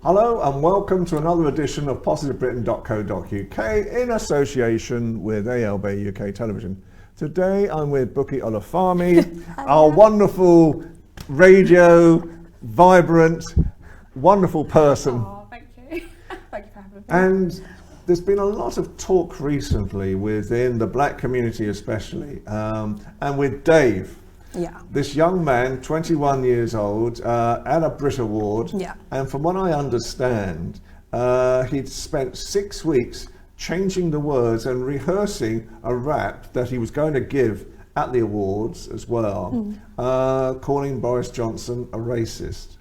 Hello and welcome to another edition of positivebritain.co.uk in association with ALB UK Television. Today I'm with Buky Olufemi, our wonderful radio, vibrant, wonderful person. Oh, thank you. Thank you for having me. And there's been a lot of talk recently within the black community especially, and with Dave. Yeah. This young man, 21 years old, at a Brit Award, and from what I understand, he'd spent 6 weeks changing the words and rehearsing a rap that he was going to give at the awards as well, calling Boris Johnson a racist.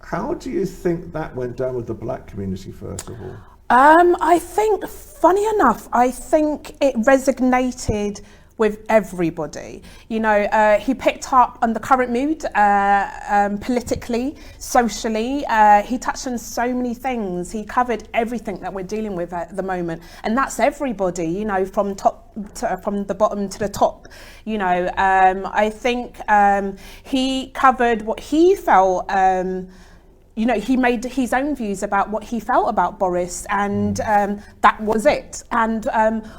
How do you think that went down with the black community, first of all? I think, funny enough, I think it resonated with everybody. You know, he picked up on the current mood, politically, socially. He touched on so many things. He covered everything that we're dealing with at the moment, and that's everybody. You know, from the bottom to the top. You know, I think he covered what he felt. You know, he made his own views about what he felt about Boris, and that was it. And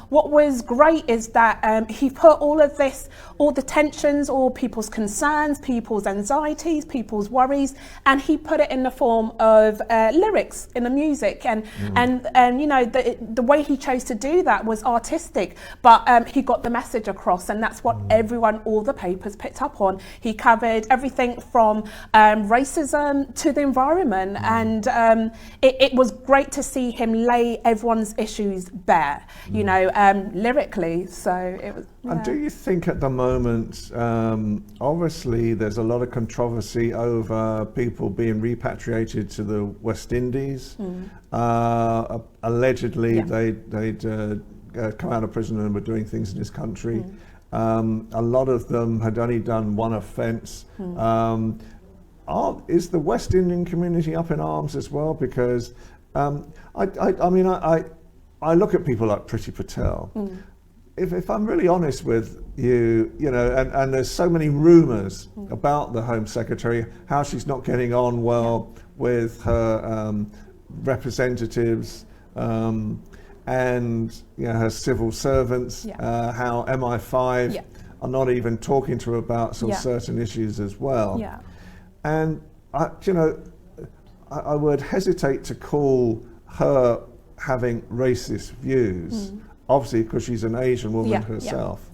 what was great is that he put all of this, all the tensions, all people's concerns, people's anxieties, people's worries, and he put it in the form of lyrics in the music. And you know, the way he chose to do that was artistic, but he got the message across, and that's what everyone, all the papers picked up on. He covered everything from racism to the environment. And it was great to see him lay everyone's issues bare, you know, lyrically. So it was. Yeah. And do you think at the moment, obviously there's a lot of controversy over people being repatriated to the West Indies. Allegedly they'd come out of prison and were doing things in this country. A lot of them had only done one offence. Is the West Indian community up in arms as well? Because I mean, I look at people like Priti Patel. If I'm really honest with you, you know, and there's so many rumours about the Home Secretary, how she's not getting on well with her representatives and you know, her civil servants, how MI5 are not even talking to her about sort of certain issues as well. And you know, I would hesitate to call her having racist views, obviously because she's an Asian woman herself.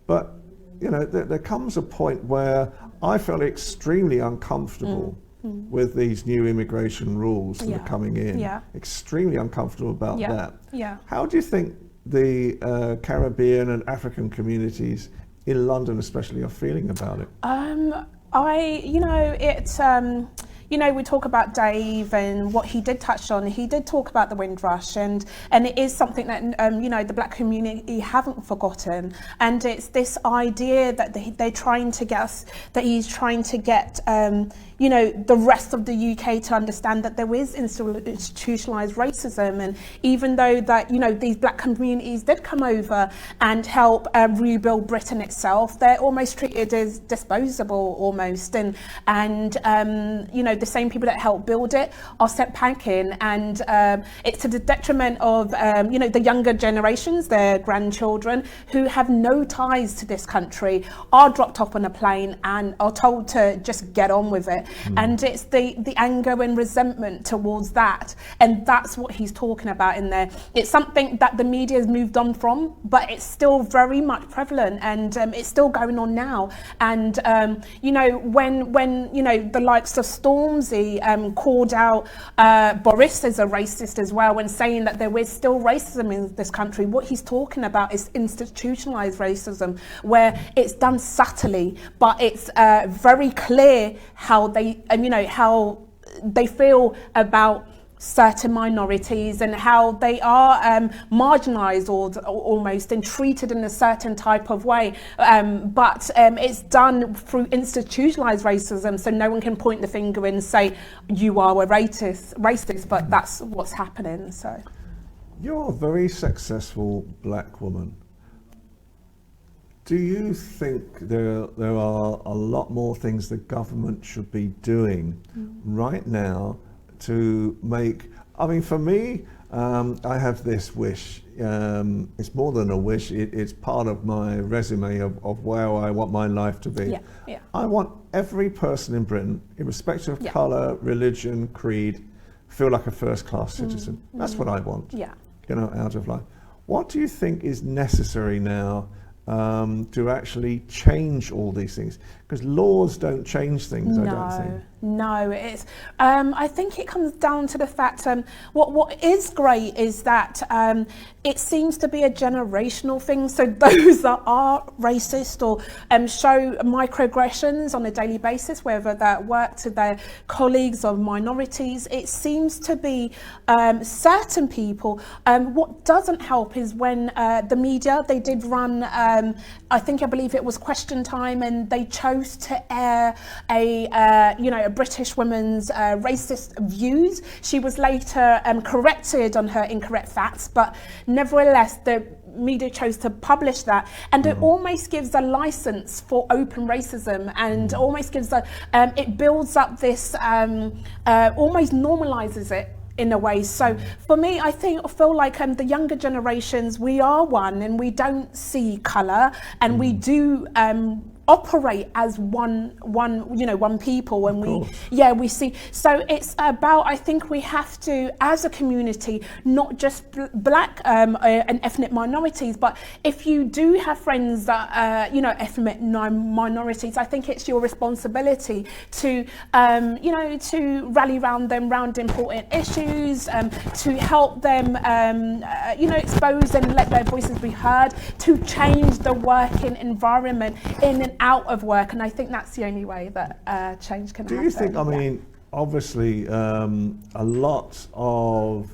But you know, there comes a point where I felt extremely uncomfortable with these new immigration rules that are coming in. Extremely uncomfortable about that. How do you think the Caribbean and African communities in London especially are feeling about it? You know, it's, you know, we talk about Dave and what he did touch on. He did talk about the Windrush, and it is something that, you know, the black community haven't forgotten. And it's this idea that they're trying to get us, that he's trying to get, you know, the rest of the UK to understand that there is institutionalized racism. And even though that, you know, these black communities did come over and help rebuild Britain itself, they're almost treated as disposable almost. And you know, the same people that helped build it are sent packing, and it's to the detriment of, you know, the younger generations, their grandchildren, who have no ties to this country, are dropped off on a plane and are told to just get on with it. And it's the anger and resentment towards that, and that's what he's talking about in there. It's something that the media has moved on from, but it's still very much prevalent, and it's still going on now. And you know, when you know, the likes of Stormzy called out Boris as a racist as well, when saying that there is still racism in this country, what he's talking about is institutionalized racism, where it's done subtly, but it's very clear how they, you know, how they feel about certain minorities and how they are marginalized or almost and treated in a certain type of way, but it's done through institutionalized racism, so no one can point the finger and say you are a racist, but that's what's happening. So you're a very successful black woman. Do you think there are a lot more things the government should be doing right now to make, I mean, for me, I have this wish. It's more than a wish, it's part of my resume of where I want my life to be. Yeah, yeah. I want every person in Britain, irrespective of Yeah. colour, religion, creed, feel like a first-class citizen. That's what I want, Yeah. out of life. What do you think is necessary now to actually change all these things? Because laws don't change things, I don't think. No, it's. I think it comes down to the fact. What is great is that it seems to be a generational thing. So those that are racist or show microaggressions on a daily basis, whether that work to their colleagues or minorities, it seems to be certain people. What doesn't help is when the media, they did run. I believe it was Question Time, and they chose to air a British woman's racist views. She was later corrected on her incorrect facts, but nevertheless, the media chose to publish that, and it almost gives a license for open racism, and almost gives it builds up this, almost normalizes it in a way. So for me, I feel like the younger generations, we are one, and we don't see colour, and we do operate as one people, and we see. So it's about, I think we have to, as a community, not just black and ethnic minorities, but if you do have friends that ethnic minorities, I think it's your responsibility to to rally around them around important issues, to help them expose and let their voices be heard, to change the working environment in and out of work, and I think that's the only way that change can happen. Do you think, I mean, obviously a lot of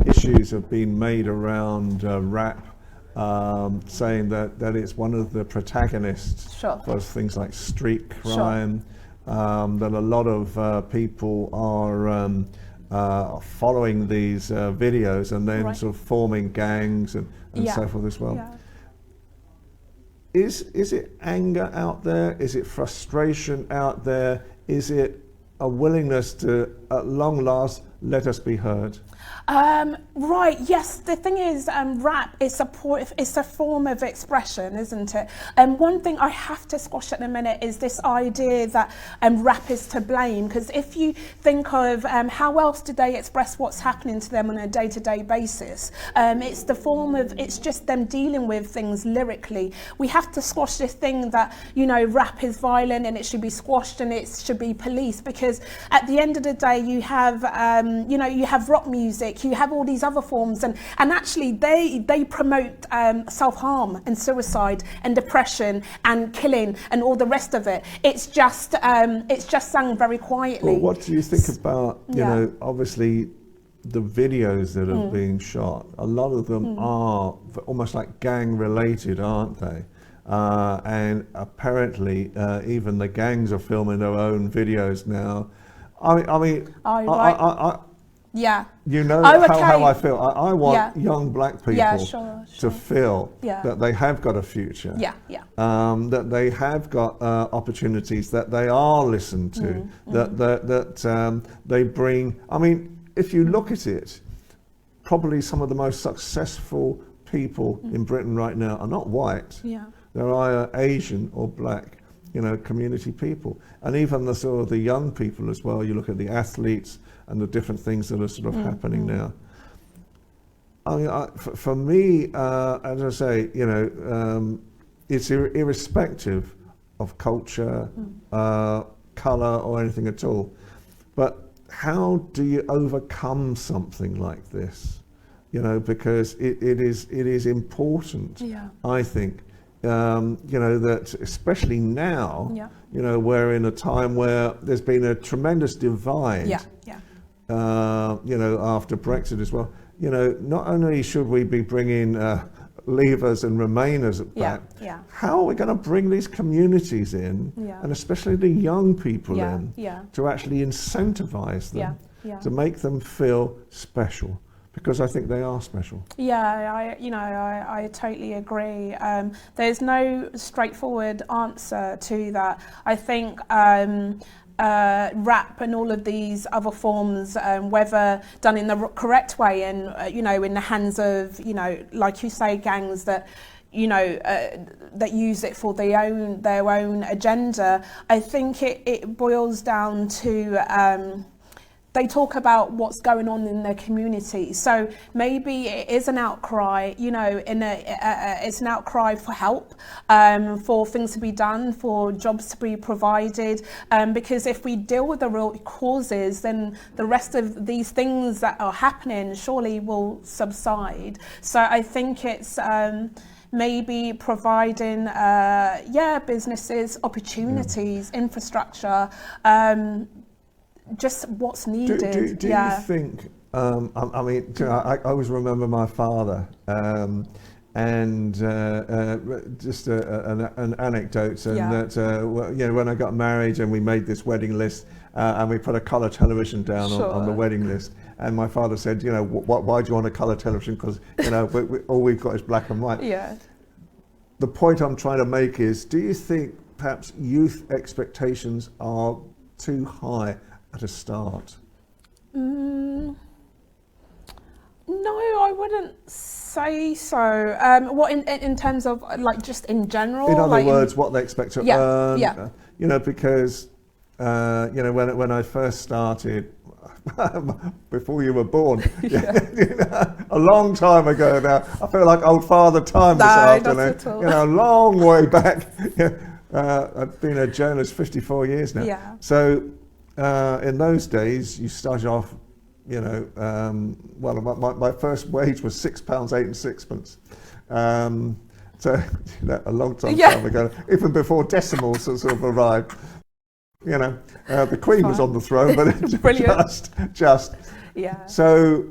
issues have been made around rap, saying that it's one of the protagonists for things like street crime, that a lot of people are following these videos and then sort of forming gangs and so forth as well. Yeah. Is it anger out there? Is it frustration out there? Is it a willingness to, at long last, let us be heard? Right, yes, the thing is, rap is it's a form of expression, isn't it? One thing I have to squash at the minute is this idea that rap is to blame, because if you think of how else do they express what's happening to them on a day-to-day basis, it's just them dealing with things lyrically. We have to squash this thing that, rap is violent and it should be squashed and it should be policed, because at the end of the day you have, you have rock music, you have all these other forms, and actually they promote self-harm and suicide and depression and killing and all the rest of it. It's just sung very quietly. Well, what do you think about, obviously the videos that are being shot? A lot of them are almost like gang related, aren't they? And apparently even the gangs are filming their own videos now. I mean, yeah. How I feel. I want young black people to feel that they have got a future. That they have got opportunities, that they are listened to, that they bring. I mean, if you look at it, probably some of the most successful people in Britain right now are not white. They're either Asian or black, community people. And even the sort of the young people as well. You look at the athletes and the different things that are sort of happening now. I mean, for me, as I say, it's irrespective of culture, colour or anything at all. But how do you overcome something like this? Because it is important, I think, that especially now, we're in a time where there's been a tremendous divide. After Brexit as well, not only should we be bringing leavers and remainers back, how are we going to bring these communities in, and especially the young people in, to actually incentivize them, to make them feel special? because I think they are special. Yeah, I totally agree. There's no straightforward answer to that. I think rap and all of these other forms, whether done in the correct way and in the hands of like you say, gangs that that use it for their own agenda. I think it boils down to they talk about what's going on in their community. So maybe it is an outcry, it's an outcry for help, for things to be done, for jobs to be provided. Because if we deal with the root causes, then the rest of these things that are happening surely will subside. So I think it's maybe providing, businesses, opportunities, infrastructure, just what's needed. Do you think, I mean, I always remember my father, and just an anecdote, and that, when I got married and we made this wedding list, and we put a colour television down on the wedding list, and my father said, why do you want a colour television? Because, all we've got is black and white. Yeah. The point I'm trying to make is, do you think perhaps youth expectations are too high at a start? No, I wouldn't say so. What in terms of like just in general? In other words, what they expect to earn. Yeah. Because when I first started, before you were born, a long time ago now. I feel like old father time this afternoon. Not at all. A long way back. I've been a journalist 54 years now. Yeah. So in those days, you started off, my first wage was £6.8 and sixpence. So a long time ago, even before decimals sort of arrived. The Queen was on the throne, but it's just. Yeah. So,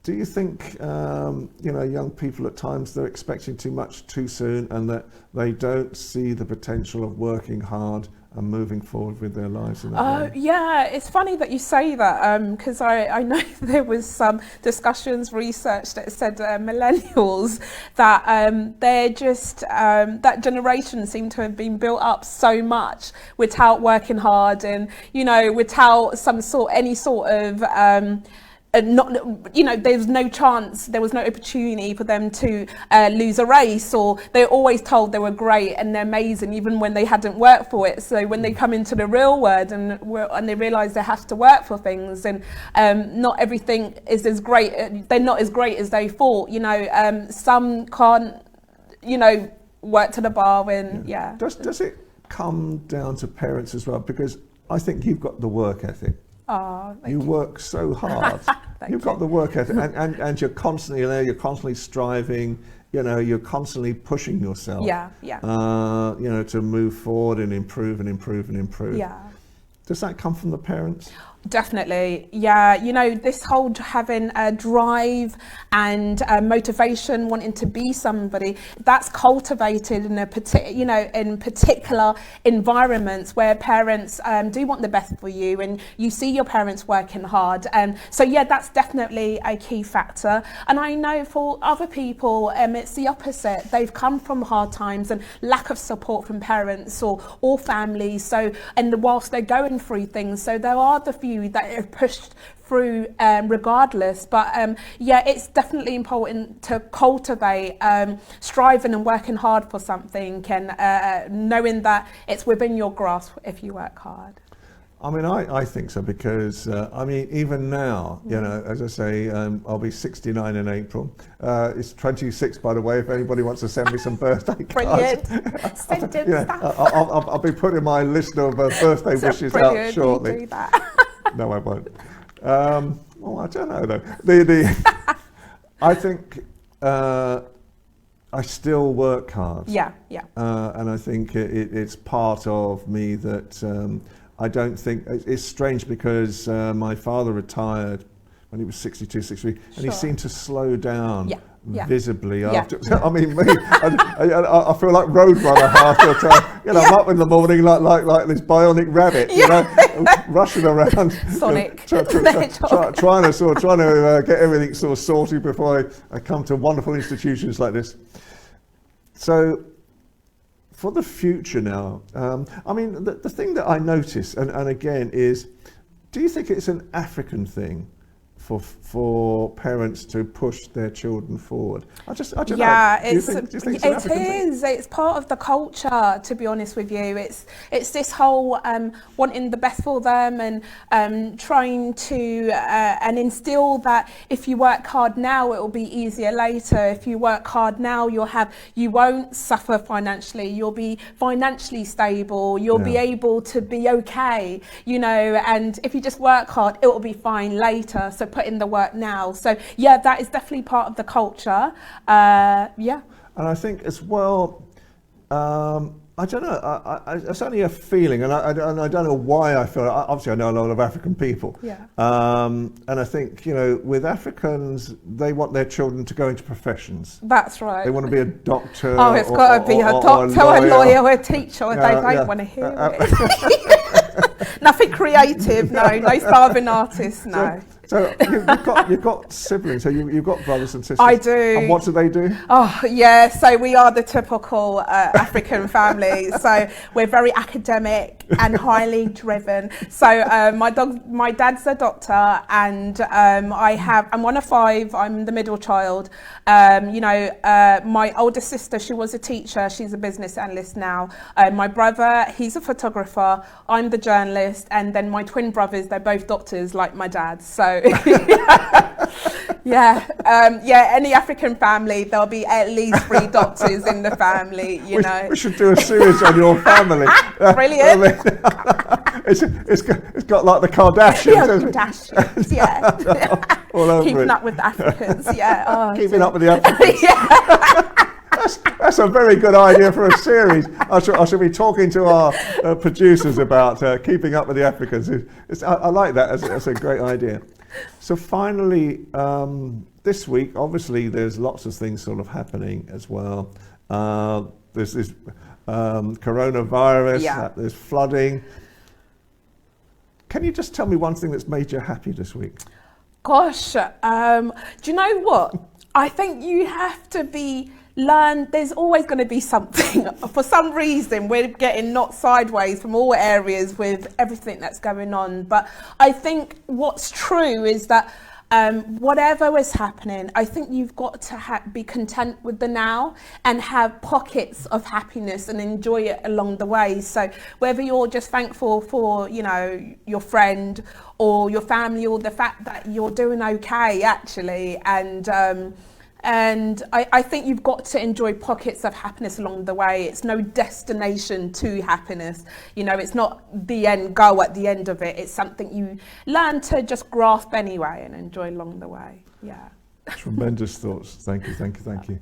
do you think, young people at times they're expecting too much too soon, and that they don't see the potential of working hard and moving forward with their lives in that way? Yeah, it's funny that you say that, because I know there was some discussions, research that said millennials, that they're just, that generation seem to have been built up so much without working hard and, without any sort of there's no chance, there was no opportunity for them to lose a race, or they're always told they were great and they're amazing even when they hadn't worked for it. So when they come into the real world and they realise they have to work for things, and not everything is as great, they're not as great as they thought. Some can't, work to the bar and Does it come down to parents as well? Because I think you've got the work ethic. Oh, you work so hard. You've got the work ethic, and you're constantly there. You're constantly striving. You're constantly pushing yourself. To move forward and improve and improve and improve. Yeah. Does that come from the parents? Definitely, yeah. This whole having a drive and motivation, wanting to be somebody, that's cultivated in in particular environments where parents do want the best for you, and you see your parents working hard. So that's definitely a key factor. And I know for other people, it's the opposite. They've come from hard times and lack of support from parents or families. So, and whilst they're going through things, so there are the few that are pushed through regardless, but it's definitely important to cultivate striving and working hard for something, and knowing that it's within your grasp if you work hard. I mean, I think so, because even now, as I say, I'll be 69 in April. It's 26, by the way, if anybody wants to send me some birthday cards. Brilliant. Send in stuff. I'll be putting my list of birthday wishes out shortly. You do that. No, I won't. I don't know though. I think I still work hard. Yeah. And I think it's part of me that I don't think, it's strange because my father retired when he was 62, 63, and he seemed to slow down visibly Yeah. after. I mean, me, I feel like Roadrunner half the time. You know, I'm up in the morning like this bionic rabbit, you know, rushing around. Sonic. Trying to get everything sort of sorted before I come to wonderful institutions like this. So, for the future now, I mean, the thing that I notice, and again, is, do you think it's an African thing for parents to push their children forward? I don't know. Do you think it's an African thing? It's part of the culture, to be honest with you. It's this whole wanting the best for them, and trying to and instill that if you work hard now, it will be easier later. If you work hard now, you won't suffer financially. You'll be financially stable. You'll be able to be okay, you know. And if you just work hard, it will be fine later. So put in the work now. So yeah, that is definitely part of the culture. And I think as well, I don't know, it's only a feeling, and I don't know why I feel it. Obviously I know a lot of African people. And I think, you know, with Africans, they want their children to go into professions. That's right. They want to be a doctor. Oh, it's got to be a doctor, a lawyer, or a teacher. They don't want to hear it. Nothing creative, no starving artists, no. So you've got siblings, so you've got brothers and sisters. I do. And what do they do? Oh yeah, so we are the typical African family. So we're very academic and highly driven. So my dad's a doctor, and I'm one of 5. I'm the middle child. My older sister, she was a teacher. She's a business analyst now. My brother, he's a photographer. I'm the journalist, and then my twin brothers, they're both doctors like my dad. So any African family, there'll be at least 3 doctors in the family, you know. We should do a series on your family. Brilliant. It's got like the Kardashians. Kardashians, yeah. All over Keeping it. up with the Africans, yeah. Oh, Keeping up with the Africans. That's a very good idea for a series. I should be talking to our producers about keeping up with the Africans. I like that. That's a great idea. So finally, this week, obviously, there's lots of things sort of happening as well. There's this coronavirus, there's flooding. Can you just tell me one thing that's made you happy this week? Gosh, do you know what? I think you have to learn, there's always going to be something. For some reason, we're getting knocked sideways from all areas with everything that's going on. But I think what's true is that whatever is happening, I think you've got to be content with the now and have pockets of happiness and enjoy it along the way. So whether you're just thankful for, you know, your friend or your family, or the fact that you're doing okay, actually, and I think you've got to enjoy pockets of happiness along the way. It's no destination to happiness. You know, it's not the end goal at the end of it. It's something you learn to just grasp anyway and enjoy along the way. Yeah. Tremendous thoughts. Thank you. Thank you.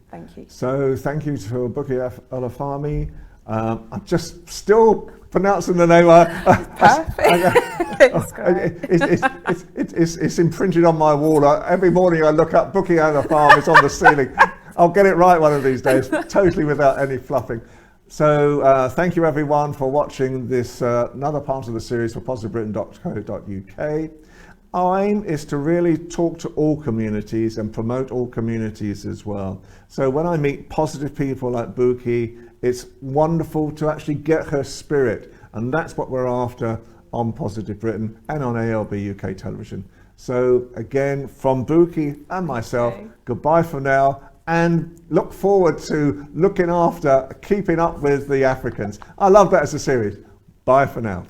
So thank you to Buky Olufemi. I'm just still pronouncing the name. Perfect. It's imprinted on my wall. Every morning I look up Buky Olufemi. It's on the ceiling. I'll get it right one of these days, totally without any fluffing. So thank you everyone for watching this another part of the series for positivebritain.co.uk. Our aim is to really talk to all communities and promote all communities as well. So when I meet positive people like Buky, it's wonderful to actually get her spirit, and that's what we're after on Positive Britain and on ALB UK television. So again, from Buky and myself, goodbye for now, and look forward to looking after, keeping up with the Africans. I love that as a series. Bye for now.